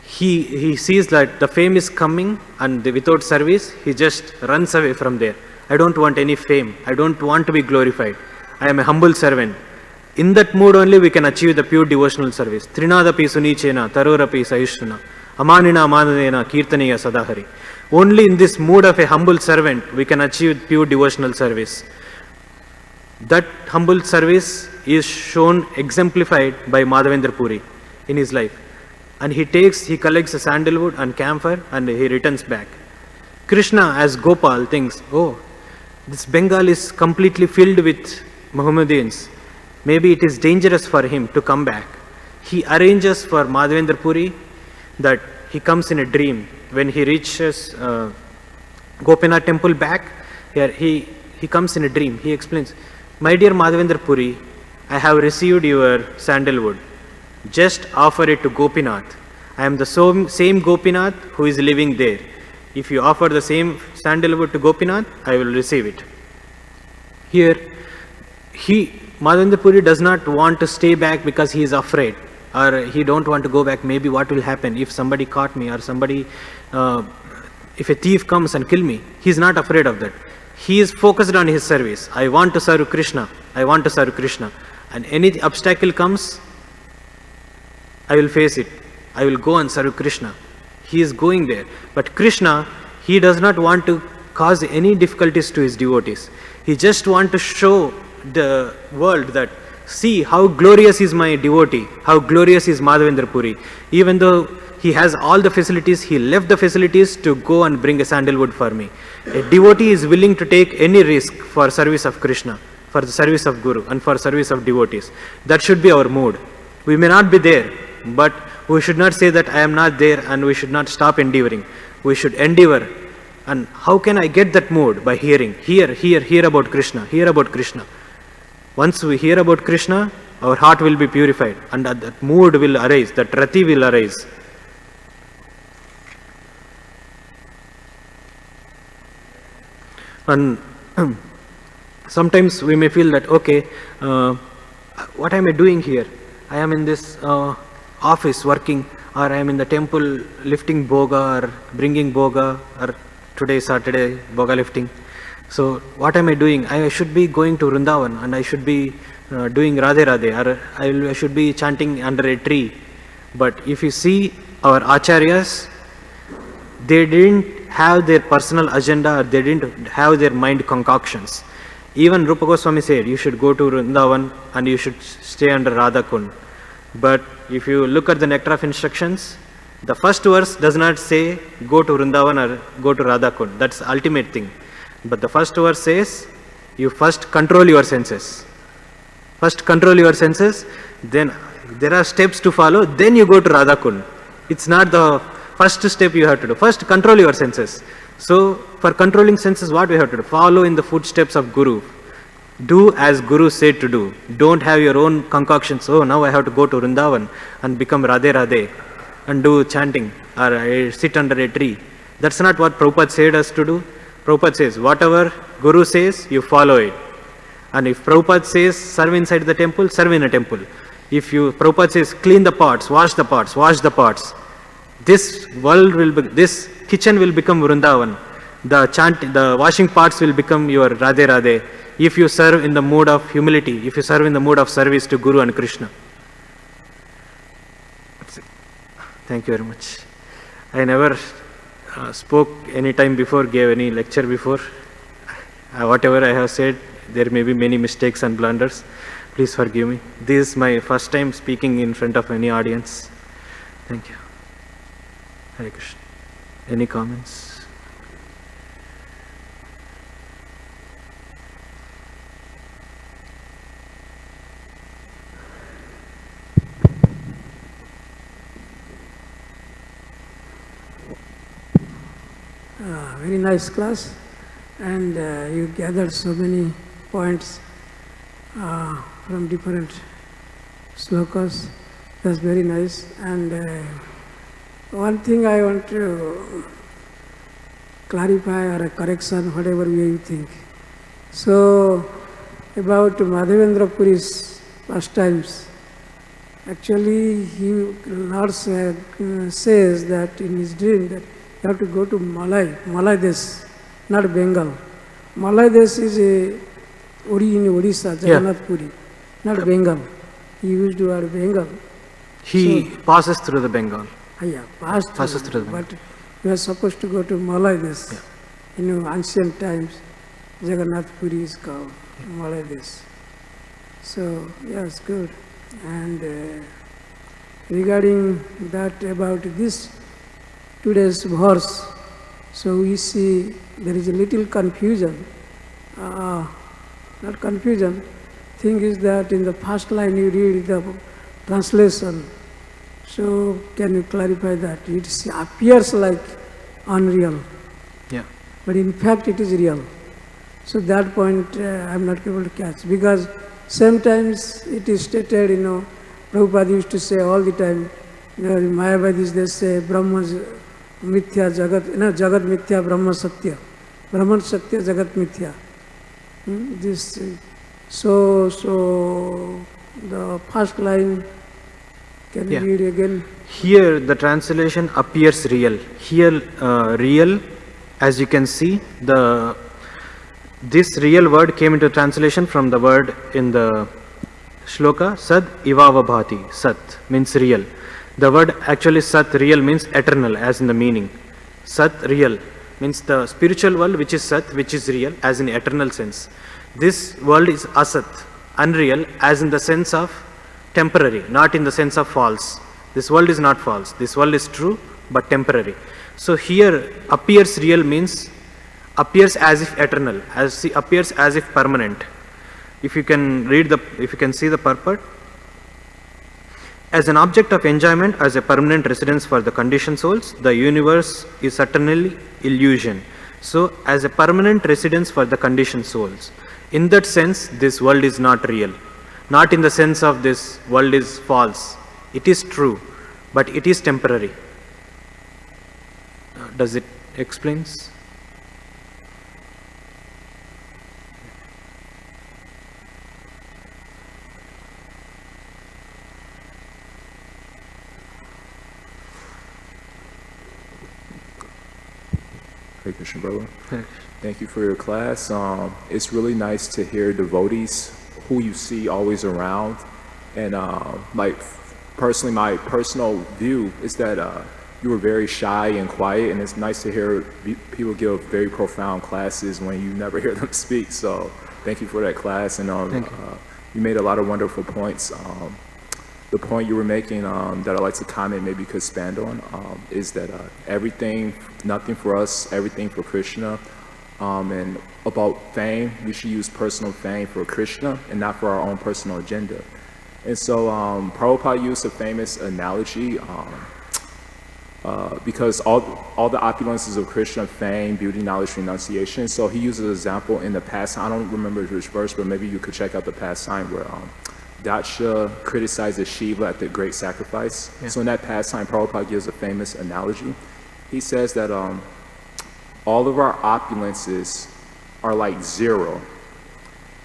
he sees that the fame is coming and without service, he just runs away from there. I don't want any fame. I don't want to be glorified. I am a humble servant. In that mood only we can achieve the pure devotional service. Trinadapi sunichena tarorapi sahishruna amanina amanadena kirtaneya sadahari. Only in this mood of a humble servant we can achieve pure devotional service. That humble service is shown, exemplified by Madhavendra Puri in his life. And he collects a sandalwood and camphor and he returns back. Krishna as Gopal thinks, oh, this Bengal is completely filled with Mohammedans. Maybe it is dangerous for him to come back. He arranges for Madhavendra Puri that he comes in a dream. When he reaches Gopinath temple back, here he comes in a dream. He explains, my dear Madhavendra Puri, I have received your sandalwood. Just offer it to Gopinath. I am the same Gopinath who is living there. If you offer the same sandalwood to Gopinath, I will receive it. Here, Madhavendra Puri does not want to stay back because he is afraid, or he don't want to go back. Maybe what will happen if somebody caught me, or if a thief comes and kill me. He is not afraid of that. He is focused on his service. I want to serve Krishna. I want to serve Krishna. And any obstacle comes, I will face it. I will go and serve Krishna. He is going there. But Krishna, he does not want to cause any difficulties to his devotees. He just wants to show the world that, see how glorious is my devotee, how glorious is Madhavendra Puri. Even though he has all the facilities, he left the facilities to go and bring a sandalwood for me. A devotee is willing to take any risk for service of Krishna, for the service of Guru, and for service of devotees. That should be our mood. We may not be there, but we should not say that I am not there, and we should not stop endeavoring. We should endeavor. And how can I get that mood? By hearing. Hear about Krishna. Hear about Krishna. Once we hear about Krishna, our heart will be purified, and that mood will arise, that rati will arise. And sometimes we may feel that, okay, what am I doing here? I am in this office working, or I am in the temple lifting boga or bringing boga, or today Saturday boga lifting. So what am I doing? I should be going to Vrindavan, and I should be doing Radhe Radhe, or I should be chanting under a tree. But if you see our acharyas, they didn't have their personal agenda, or they didn't have their mind concoctions. Even Rupa Goswami said, you should go to Vrindavan and you should stay under Radha Kund. But if you look at the Nectar of Instructions, the first verse does not say go to Vrindavan or go to Radha Kund. That's the ultimate thing. But the first verse says, you first control your senses. First control your senses, then there are steps to follow, then you go to Radha Kund. It's not the first step you have to do. First control your senses. So for controlling senses, what we have to do? Follow in the footsteps of Guru. Do as Guru said to do. Don't have your own concoctions. Oh, now I have to go to Vrindavan and become Radhe Radhe and do chanting, or I sit under a tree. That's not what Prabhupada said us to do. Prabhupada says, whatever Guru says, you follow it. And if Prabhupada says, serve inside the temple, serve in a temple. If Prabhupada says, clean the pots, wash the pots, this world will be, this kitchen will become Vrindavan. The washing pots will become your Radhe Radhe. If you serve in the mood of humility, if you serve in the mood of service to Guru and Krishna. Thank you very much. I never spoke any time before, gave any lecture before. Whatever I have said, there may be many mistakes and blunders. Please forgive me. This is my first time speaking in front of any audience. Thank you. Hare Krishna. Any comments? Very nice class, and you gathered so many points from different slokas. That's very nice. And one thing I want to clarify, or a correction, whatever way you think. So about Madhavendra Puri's pastimes, actually Lord says that in his dream that you have to go to Malay Desh, not Bengal. Malay Desh is in Odisha, Jagannath Puri, not Bengal. He used the word Bengal. He passes through the Bengal. Yeah, passes through the Bengal. But you are supposed to go to Malay Desh. Yeah. Ancient times, Jagannath Puri is called Malay Desh. So, yes, good. And regarding that, about this today's verse, so we see there is a little confusion. Not confusion. Thing is that in the first line you read the translation. So can you clarify that? It appears like unreal. Yeah. But in fact it is real. So that point I am not able to catch, because sometimes it is stated, Prabhupada used to say all the time, in Mayavadis they say Brahma Mithya Jagat, Jagat Mithya Brahma Satya. Brahman Satya Jagat Mithya. So the first line, can you read again? Here the translation appears real. Here real, as you can see, this real word came into translation from the word in the shloka, Sad Ivava Bhati. Sat means real. The word actually Sat, real, means eternal, as in the meaning. Sat, real, means the spiritual world which is Sat, which is real, as in eternal sense. This world is Asat, unreal, as in the sense of temporary, not in the sense of false. This world is not false. This world is true, but temporary. So here, appears real means appears as if eternal, appears as if permanent. If you can see the purport, as an object of enjoyment, as a permanent residence for the conditioned souls, the universe is certainly illusion. So, as a permanent residence for the conditioned souls, in that sense, this world is not real. Not in the sense of this world is false. It is true, but it is temporary. Does it explains? Hare Krishna, brother. Thank you for your class. It's really nice to hear devotees who you see always around. And like personally, my personal view is that you were very shy and quiet, and it's nice to hear people give very profound classes when you never hear them speak. So thank you for that class. And you made a lot of wonderful points. The point you were making that I'd like to comment, maybe you could expand on, is that everything, nothing for us, everything for Krishna. And about fame, we should use personal fame for Krishna and not for our own personal agenda. And so Prabhupada used a famous analogy because all the opulences of Krishna, fame, beauty, knowledge, renunciation. So he uses an example in the past. I don't remember which verse, but maybe you could check out the pastime where Daksha criticizes Shiva at the great sacrifice. Yeah. So in that pastime, Prabhupada gives a famous analogy. He says that all of our opulences are like zero.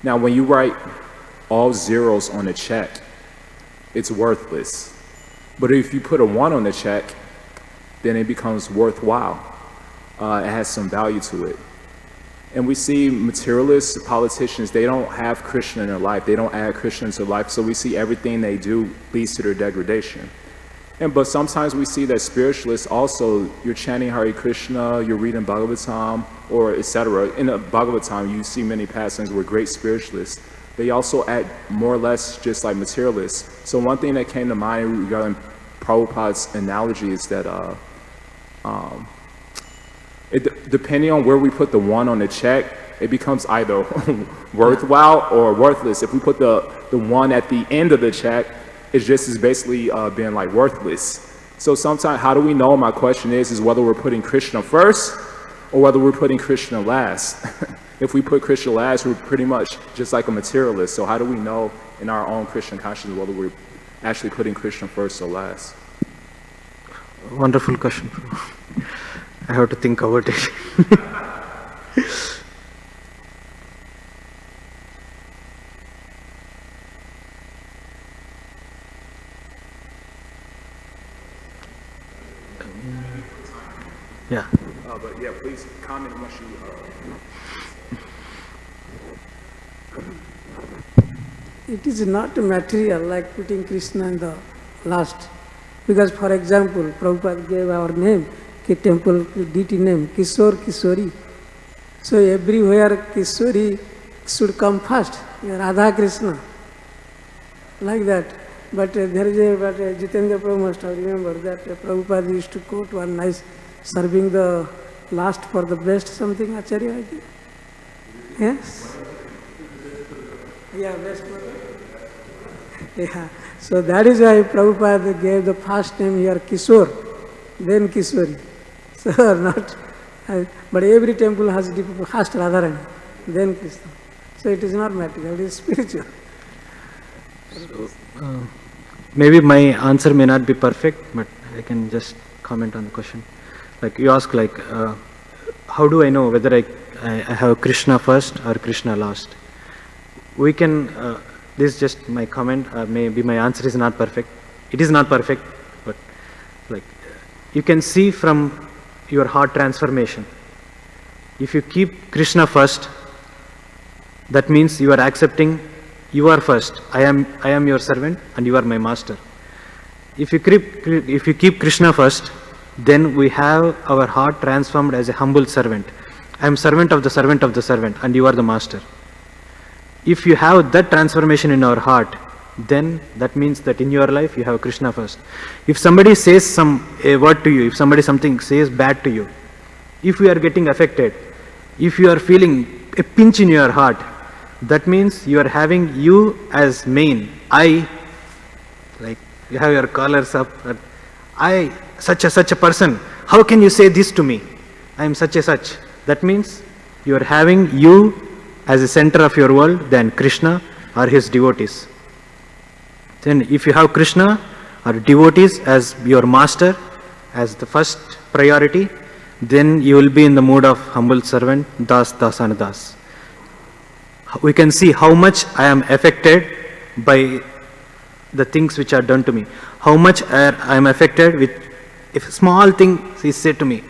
Now, when you write all zeros on a check, it's worthless. But if you put a 1 on the check, then it becomes worthwhile. It has some value to it. And we see materialists, politicians, they don't have Krishna in their life. They don't add Krishna into life. So we see everything they do leads to their degradation. But sometimes we see that spiritualists also, you're chanting Hare Krishna, you're reading Bhagavatam, or etc. In the Bhagavatam, you see many pastimes where great spiritualists, they also act more or less just like materialists. So one thing that came to mind regarding Prabhupada's analogy is that depending on where we put the 1 on the check, it becomes either worthwhile or worthless. If we put the 1 at the end of the check, it's just as basically being like worthless. So sometimes, how do we know? My question is whether we're putting Krishna first or whether we're putting Krishna last. If we put Krishna last, we're pretty much just like a materialist. So how do we know in our own Krishna consciousness whether we're actually putting Krishna first or last? Wonderful question. I have to think about it. Yeah. But yeah, please comment once you. It is not material like putting Krishna in the last. Because, for example, Prabhupada gave our name, temple deity name, Kishore, Kishori. So everywhere Kishori should come first, Radha Krishna, like that. But there is Jitendra Prabhu must have remembered that Prabhupada used to quote one nice, serving the last for the best, something, Acharya, I think. Yes? Yeah, best for the... Yeah. So that is why Prabhupada gave the first name here Kishore, then Kishori. So not, but every temple has first Radharani, then Krishna. So it is not material, it is spiritual. So, maybe my answer may not be perfect, but I can just comment on the question. Like you ask, like, how do I know whether I have Krishna first or Krishna last? We can, this is just my comment, maybe my answer is not perfect. It is not perfect, but like, you can see from your heart transformation. If you keep Krishna first, that means you are accepting you are first. I am your servant and you are my master. If you keep Krishna first, then we have our heart transformed as a humble servant. I am servant of the servant of the servant, and you are the master. If you have that transformation in our heart, then that means that in your life you have Krishna first. If somebody says a word to you, if somebody something says bad to you, if you are getting affected, if you are feeling a pinch in your heart, that means you are having you as main. I, like you have your collars up, I, such a person, how can you say this to me? I am such a such. That means you are having you as a center of your world than Krishna or his devotees. Then if you have Krishna or devotees as your master, as the first priority, then you will be in the mood of humble servant, das, dasana, das. We can see how much I am affected by the things which are done to me. How much I am affected with, if a small thing is said to me.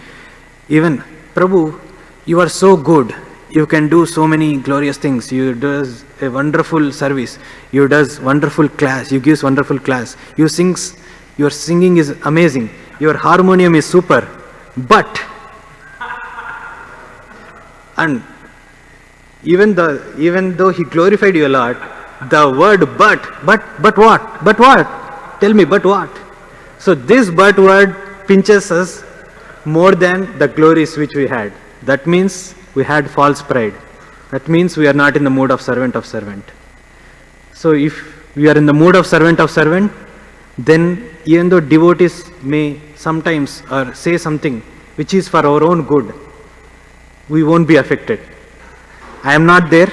Even, Prabhu, you are so good. You can do so many glorious things. You does a wonderful service. You does wonderful class. You gives wonderful class. You sings. Your singing is amazing. Your harmonium is super. But, and even though he glorified you a lot, the word but what? But what? Tell me, but what? So this but word pinches us more than the glories which we had. That means we had false pride. That means we are not in the mood of servant. So if we are in the mood of servant, then even though devotees may sometimes or say something which is for our own good, we won't be affected. I am not there.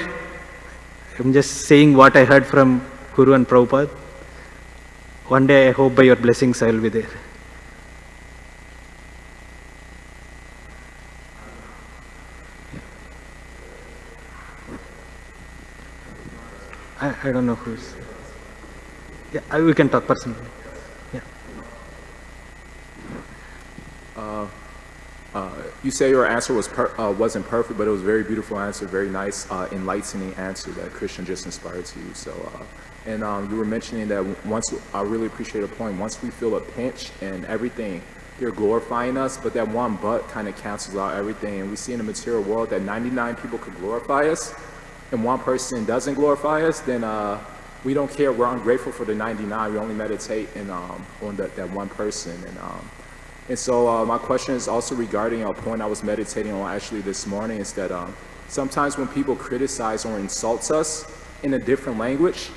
I'm just saying what I heard from Guru and Prabhupada. One day I hope by your blessings I will be there. I don't know who's. Yeah, we can talk personally. Yeah. You say your answer wasn't perfect, but it was a very beautiful answer, very nice, enlightening answer that Christian just inspired to you. So, and you were mentioning that I really appreciate a point. Once we feel a pinch and everything, they're glorifying us, but that one but kind of cancels out everything. And we see in the material world that 99 people could glorify us, and one person doesn't glorify us, then we don't care. We're ungrateful for the 99. We only meditate on that one person. And so my question is also regarding a point I was meditating on actually this morning, is that sometimes when people criticize or insult us in a different language,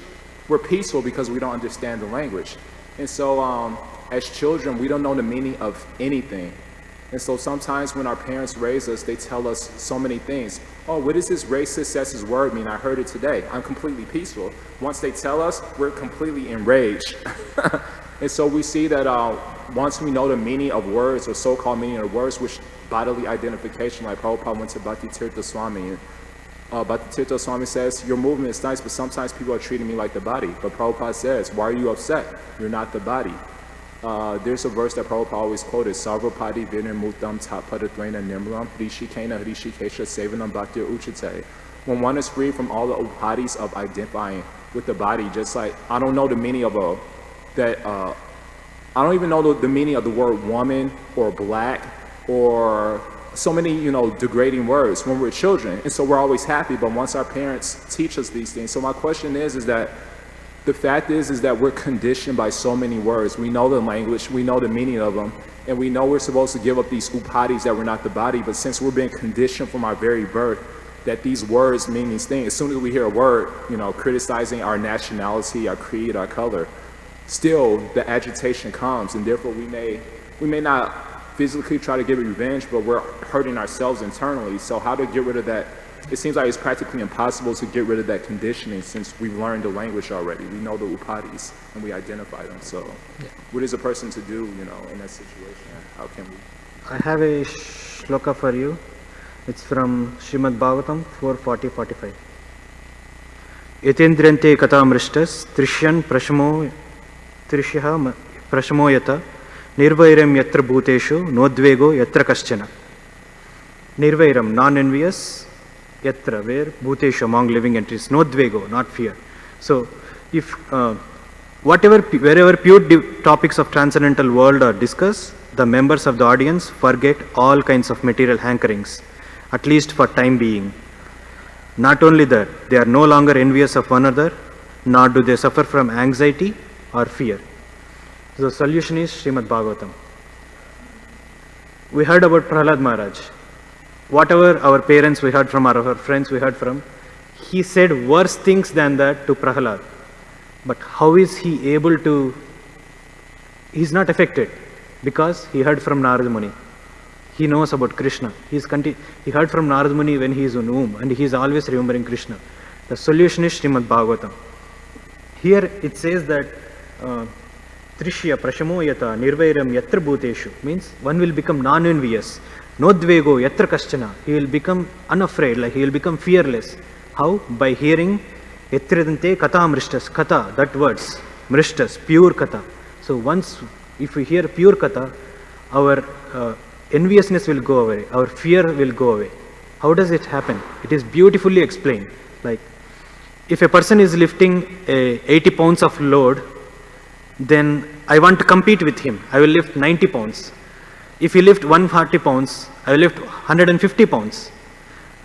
we're peaceful because we don't understand the language. And so as children, we don't know the meaning of anything. And so sometimes when our parents raise us, they tell us so many things. Oh, what does this racist, sexist word mean? I heard it today. I'm completely peaceful. Once they tell us, we're completely enraged. And so we see that once we know the meaning of words, or so-called meaning of words, which bodily identification, like Prabhupada went to Bhakti Tirtha Swami, and Bhakti Tirtha Swami says, your movement is nice, but sometimes people are treating me like the body. But Prabhupada says, why are you upset? You're not the body. There's a verse that Prabhupada always quoted, Sarvapadi Vinirmutam Tapadadvena Nimram Hrishikena Hrishikesha Sevanam Bhaktir Uchate. When one is free from all the upadis of identifying with the body, just like I don't know the meaning of I don't even know the meaning of the word woman or black or so many, degrading words when we're children. And so we're always happy, but once our parents teach us these things. So my question is that the fact is that we're conditioned by so many words. We know the language, we know the meaning of them, and we know we're supposed to give up these upadis that we're not the body, but since we're being conditioned from our very birth that these words mean these things, as soon as we hear a word, criticizing our nationality, our creed, our color, still the agitation comes, and therefore we may not physically try to get revenge, but we're hurting ourselves internally. So how to get rid of that? It seems like it's practically impossible to get rid of that conditioning since we've learned the language already. We know the upadis and we identify them. So what is a person to do, in that situation? How can we? I have a shloka for you. It's from Srimad Bhagavatam 4:40-45. Yatendriyante katamrishtas trishyan trishyah prashmoyata nirvairam yatra bhuteshu nodvego yatra kaschana. Nirvairam, non-envious, yatra, where bhuteshu, among living entities, nodvego, not fear. So if Wherever pure topics of transcendental world are discussed, the members of the audience forget all kinds of material hankerings, at least for time being. Not only that, they are no longer envious of one another, nor do they suffer from anxiety or fear. The solution is Srimad Bhagavatam. We heard about Prahlad Maharaj. Whatever our parents we heard from, our friends we heard from, he said worse things than that to Prahlad. But how is he able to, he's not affected because he heard from Narada Muni. He knows about Krishna. He heard from Narada Muni when he is in womb and he is always remembering Krishna. The solution is Srimad Bhagavatam. Here it says that Trishya Prashamoyata Nirvairam Yatra Bhuteshu means one will become non-envious. Nodvego Yatra Kaschana. He will become unafraid, like he will become fearless. How? By hearing Yatridante Kata Mrishtas. Kata, that words. Mrishtas, pure Kata. So once, if we hear pure Kata, our enviousness will go away, our fear will go away. How does it happen? It is beautifully explained. Like, if a person is lifting 80 pounds of load, then I want to compete with him. I will lift 90 pounds. If he lift 140 pounds, I will lift 150 pounds.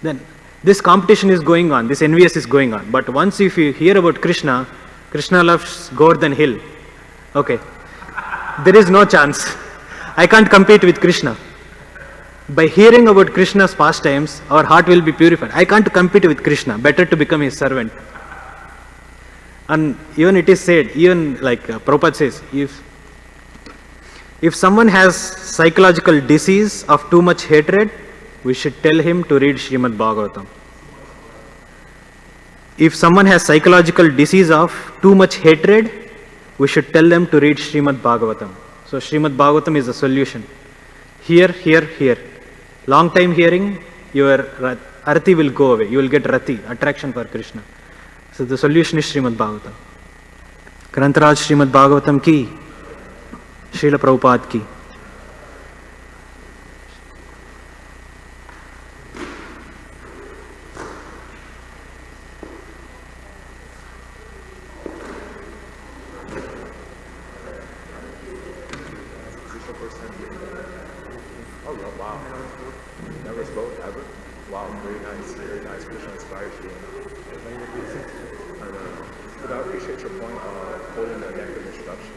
Then this competition is going on, this envious is going on. But once if you hear about Krishna, Krishna loves Govardhan Hill. Okay. There is no chance. I can't compete with Krishna. By hearing about Krishna's pastimes, our heart will be purified. I can't compete with Krishna. Better to become his servant. And even it is said, even like Prabhupada says, if someone has psychological disease of too much hatred, we should tell him to read Srimad Bhagavatam. If someone has psychological disease of too much hatred, we should tell them to read Srimad Bhagavatam. So Srimad Bhagavatam is a solution. Hear, hear, hear. Long time hearing, your arati will go away. You will get rati, attraction for Krishna. So the solution is Srimad Bhagavatam. Grantaraj Srimad Bhagavatam ki, Srila Prabhupada ki. Oh, wow. Never spoke ever? Wow, very nice, Krishna inspires you. But I appreciate your point of holding the neck of instruction.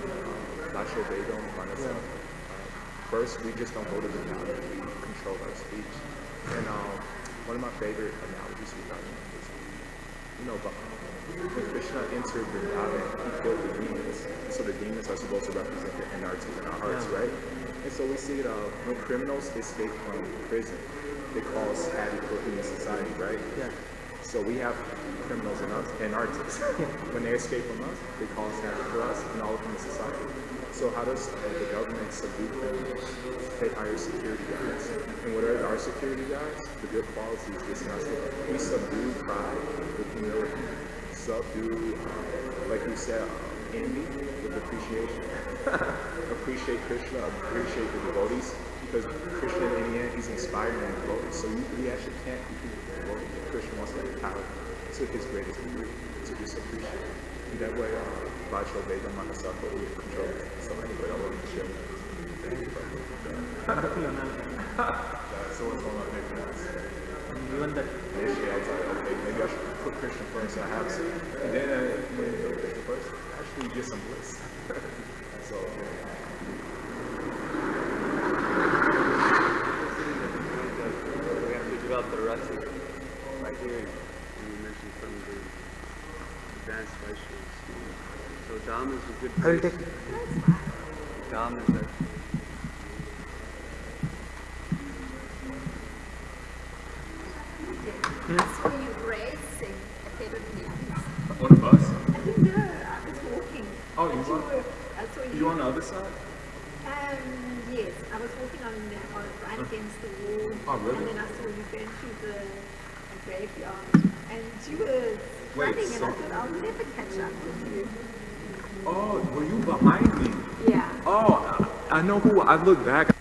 Lasho Vedam, Manasa. First, we just don't hold it down, we control our speech. And one of my favorite analogies regarding this is, when Krishna entered Vrindavan, he killed the demons. So the demons are supposed to represent the NRT in our hearts, right? And so we see when criminals escape from prison, they cause havoc for human society, right? Yeah. So we have criminals and artists. When they escape from us, they cause havoc for us and all of human society. So how does the government subdue them? They hire security guards. And what are our security guards? The good qualities discussed. We subdue pride with humility. Subdue, like you said, envy with appreciation. Appreciate Krishna, appreciate the devotees, because Krishna in the end, he's inspiring the devotees. So we actually can't compete with the devotees. Krishna wants to empower to his greatest degree, to just appreciate. And that way, Vacho Veda Manasaka will control it. So anyway, I want to share that. Thank you, brother. So what's going on next? Even that. Initially, I was like, okay, maybe I should put Krishna first. I have to. And then when you put Krishna first, actually you get some bliss. So, we have to develop the rati. Right here, you mentioned some of the advanced Vaishnavas. So Dham is a good place. I will take it. Dham is a I saw you racing ahead of me. on the bus? No, I was walking. Oh, you But were? I saw you. You on the other side? Yes, I was walking on right against the wall. Oh, really? And then I saw you going through the graveyard. And you were running, and I thought I'll never catch up with you. Oh, were you behind me? Yeah. Oh, I know who. I looked back.